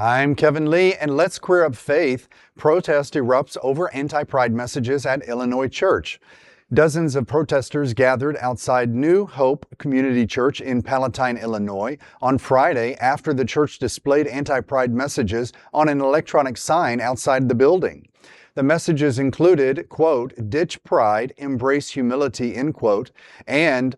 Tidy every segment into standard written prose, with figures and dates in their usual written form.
I'm Kevin Lee, and let's queer up faith. Protest erupts over anti-pride messages at Illinois church. Dozens of protesters gathered outside New Hope Community Church in Palatine, Illinois on Friday after the church displayed anti-pride messages on an electronic sign outside the building. The messages included, quote, "Ditch pride, embrace humility," end quote, and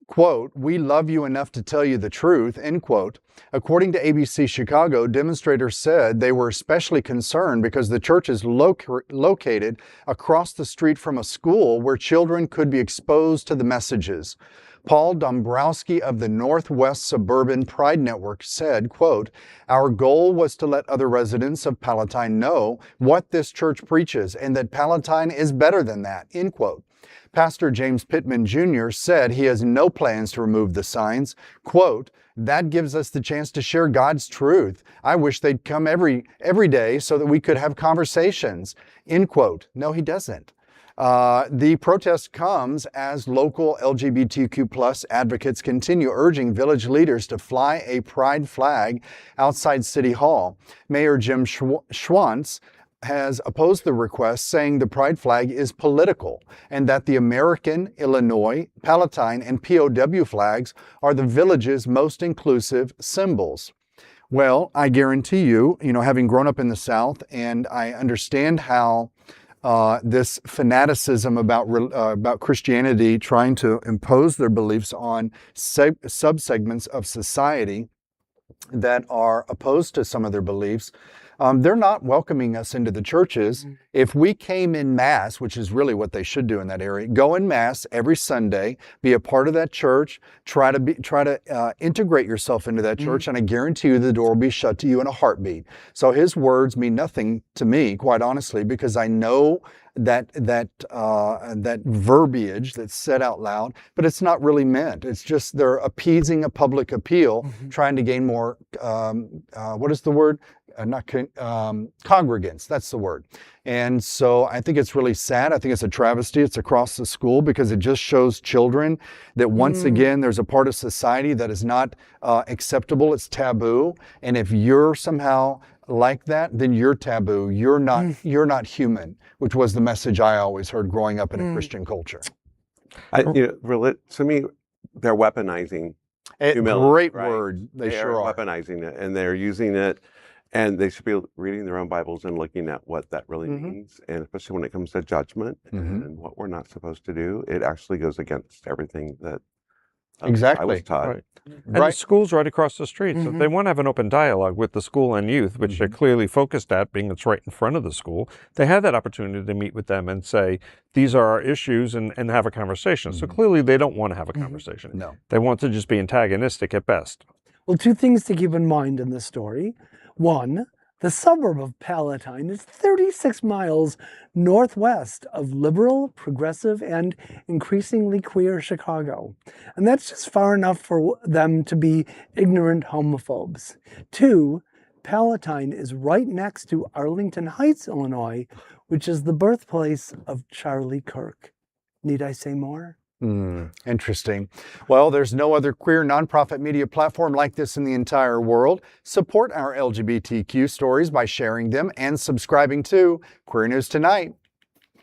quote, "We love you enough to tell you the truth," end quote. According to ABC Chicago, demonstrators said they were especially concerned because the church is located across the street from a school where children could be exposed to the messages. Paul Dombrowski of the Northwest Suburban Pride Network said, quote, "Our goal was to let other residents of Palatine know what this church preaches and that Palatine is better than that," end quote. Pastor James Pittman Jr. said he has no plans to remove the signs. Quote, "That gives us the chance to share God's truth. I wish they'd come every day so that we could have conversations," end quote. No, he doesn't. The protest comes as local LGBTQ+ advocates continue urging village leaders to fly a pride flag outside City Hall. Mayor Jim Schwantz has opposed the request, saying the pride flag is political and that the American, Illinois, Palatine, and POW flags are the village's most inclusive symbols. Well, I guarantee you, having grown up in the South, and I understand how this fanaticism about Christianity trying to impose their beliefs on subsegments of society that are opposed to some of their beliefs, they're not welcoming us into the churches. Mm-hmm. If we came in mass, which is really what they should do in that area, go in mass every Sunday, be a part of that church, try to integrate yourself into that church, and I guarantee you the door will be shut to you in a heartbeat. So his words mean nothing to me, quite honestly, because I know that verbiage that's said out loud, but it's not really meant. It's just they're appeasing a public appeal, trying to gain more, what is the word? Congregants, that's the word. And so I think it's really sad. I think it's a travesty. It's across the school because it just shows children that once again, there's a part of society that is not acceptable. It's taboo. And if you're somehow like that, then you're taboo. You're not human, which was the message I always heard growing up in a Christian culture. To me, they're weaponizing humility. Great right? word. They sure sure are. Weaponizing it, and they're using it, and they should be reading their own Bibles and looking at what that really means, and especially when it comes to judgment and what we're not supposed to do. It actually goes against everything that I was taught. Right. And the school's right across the street. So if they want to have an open dialogue with the school and youth, which they're clearly focused at, being it's right in front of the school, they have that opportunity to meet with them and say, these are our issues, and have a conversation. So clearly they don't want to have a conversation. No. They want to just be antagonistic at best. Well, two things to keep in mind in this story. One, the suburb of Palatine is 36 miles northwest of liberal, progressive, and increasingly queer Chicago. And that's just far enough for them to be ignorant homophobes. Two, Palatine is right next to Arlington Heights, Illinois, which is the birthplace of Charlie Kirk. Need I say more? Interesting. Well, there's no other queer nonprofit media platform like this in the entire world. Support our LGBTQ stories by sharing them and subscribing to Queer News Tonight.